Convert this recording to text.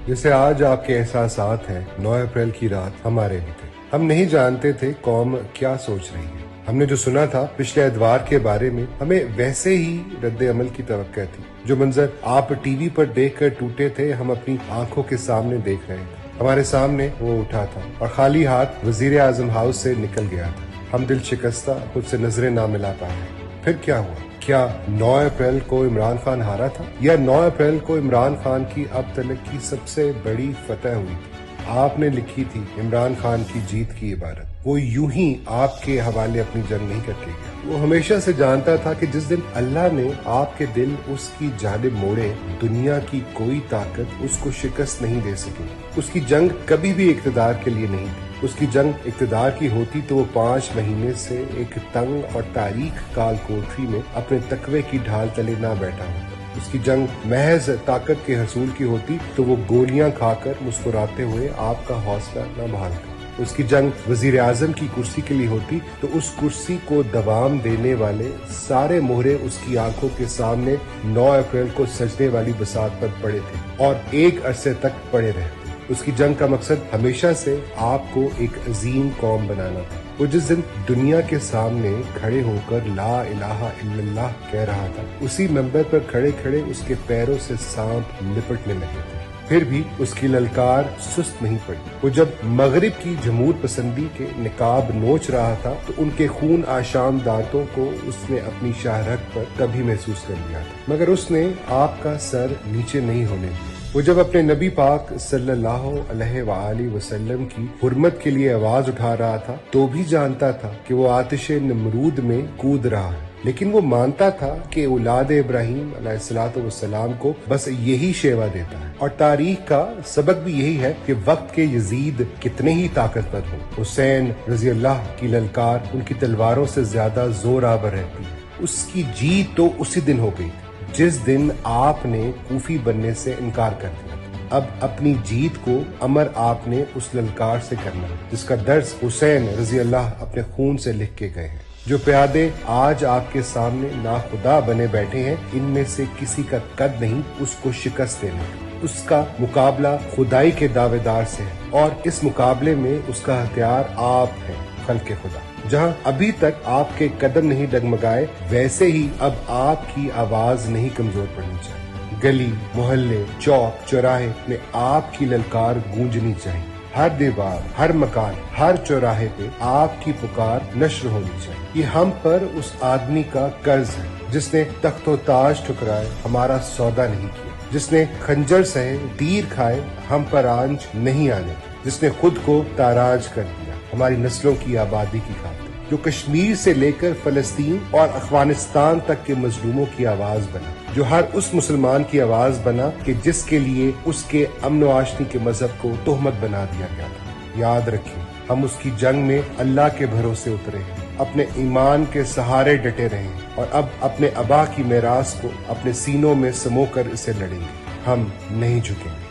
जैसे आज आपके एहसासात हैं, 9 अप्रैल की रात हमारे भी थे। हम नहीं जानते थे कौम क्या सोच रही है। हमने जो सुना था पिछले एतवार के बारे में, हमें वैसे ही रद्द अमल की तवक्को थी। जो मंजर आप टीवी पर देखकर टूटे थे, हम अपनी आंखों के सामने देख रहे थे। हमारे सामने वो उठा था और खाली हाथ वजीर आजम हाउस से निकल गया था। हम दिल शिकस्ता खुद से नजरें ना मिला पाए। फिर क्या हुआ? क्या 9 अप्रैल को इमरान खान हारा था, या 9 अप्रैल को इमरान खान की अब तक की सबसे बड़ी फतह हुई थी? आपने लिखी थी इमरान खान की जीत की इबारत। वो यूं ही आपके हवाले अपनी जंग नहीं करके गया। वो हमेशा से जानता था कि जिस दिन अल्लाह ने आपके दिल उसकी जानिब मोड़े, दुनिया की कोई ताकत उसको शिकस्त नहीं दे सकेगी। उसकी जंग कभी भी इक़्तिदार के लिए नहीं थी। उसकी जंग इक़्तिदार की होती तो वो 5 महीने से एक तंग और तारीख काल कोठरी में अपने तकवे की ढाल तले ना बैठा होता। उसकी जंग महज ताकत के हसूल की होती तो वो गोलियां खाकर मुस्कुराते हुए आपका हौसला न बहालता। उसकी जंग वजीर आजम की कुर्सी के लिए होती तो उस कुर्सी को दवाम देने वाले सारे मोहरे उसकी आंखों के सामने 9 अप्रैल को सजने वाली बसात पर पड़े थे और एक अरसे तक पड़े रहे। उसकी जंग का मकसद हमेशा से आपको एक अजीम कौम बनाना था। वो जिस दिन दुनिया के सामने खड़े होकर ला इलाहा इल्लल्लाह कह रहा था, उसी मंबर पर खड़े खड़े उसके पैरों से सांप लिपटने लगे थे। फिर भी उसकी ललकार सुस्त नहीं पड़ी। वो जब मगरिब की जमहूर पसंदी के निकाब नोच रहा था तो उनके खून आशाम दांतों को उसने अपनी शाहरग पर कभी महसूस कर लिया था, मगर उसने आपका सर नीचे नहीं होने दिया। वो जब अपने नबी पाक सल्लल्लाहु अलैहि वसल्लम की हुर्मत के लिए आवाज उठा रहा था तो भी जानता था कि वो आतिश नमरूद में कूद रहा है, लेकिन वो मानता था कि औलाद इब्राहीम अलैहिस्सलाम को बस यही शेवा देता है। और तारीख का सबक भी यही है कि वक्त के यजीद कितने ही ताकतवर हो, हुसैन रजी अल्लाह की ललकार उनकी तलवारों से ज्यादा जोर आवर रहती है। उसकी जीत तो उसी दिन हो गई जिस दिन आपने कूफी बनने से इनकार कर दिया। अब अपनी जीत को अमर आपने उस ललकार से करना जिसका दर्स हुसैन रजी अल्लाह अपने खून से लिख के गए हैं। जो प्यादे आज आपके सामने नाखुदा बने बैठे हैं, इनमें से किसी का कद नहीं उसको शिकस्त देने का। उसका मुकाबला खुदाई के दावेदार से है और इस मुकाबले में उसका हथियार आप हैं, खल्के खुदा। जहां अभी तक आपके कदम नहीं डगमगाए, वैसे ही अब आपकी आवाज नहीं कमजोर पड़नी चाहिए। गली मोहल्ले चौक चौराहे में आपकी ललकार गूंजनी चाहिए। हर दीवार हर मकान हर चौराहे पे आपकी पुकार नश्र होनी चाहिए। ये हम पर उस आदमी का कर्ज है जिसने तख्तो ताज ठुकराए, हमारा सौदा नहीं किया, जिसने खंजर सहे तीर खाए, हम पर आंच नहीं आने, जिसने खुद को ताराज कर दिया हमारी नस्लों की आबादी की खातिर, जो कश्मीर से लेकर फलस्तीन और अफगानिस्तान तक के मजलूमों की आवाज बना, जो हर उस मुसलमान की आवाज बना कि जिसके लिए उसके अमन व आशनी के मजहब को तोहमत बना दिया गया था। याद रखें, हम उसकी जंग में अल्लाह के भरोसे उतरे हैं, अपने ईमान के सहारे डटे रहे हैं और अब अपने अबा की मेरास को अपने सीनों में समोकर इसे लड़ेंगे। हम नहीं झुकेंगे।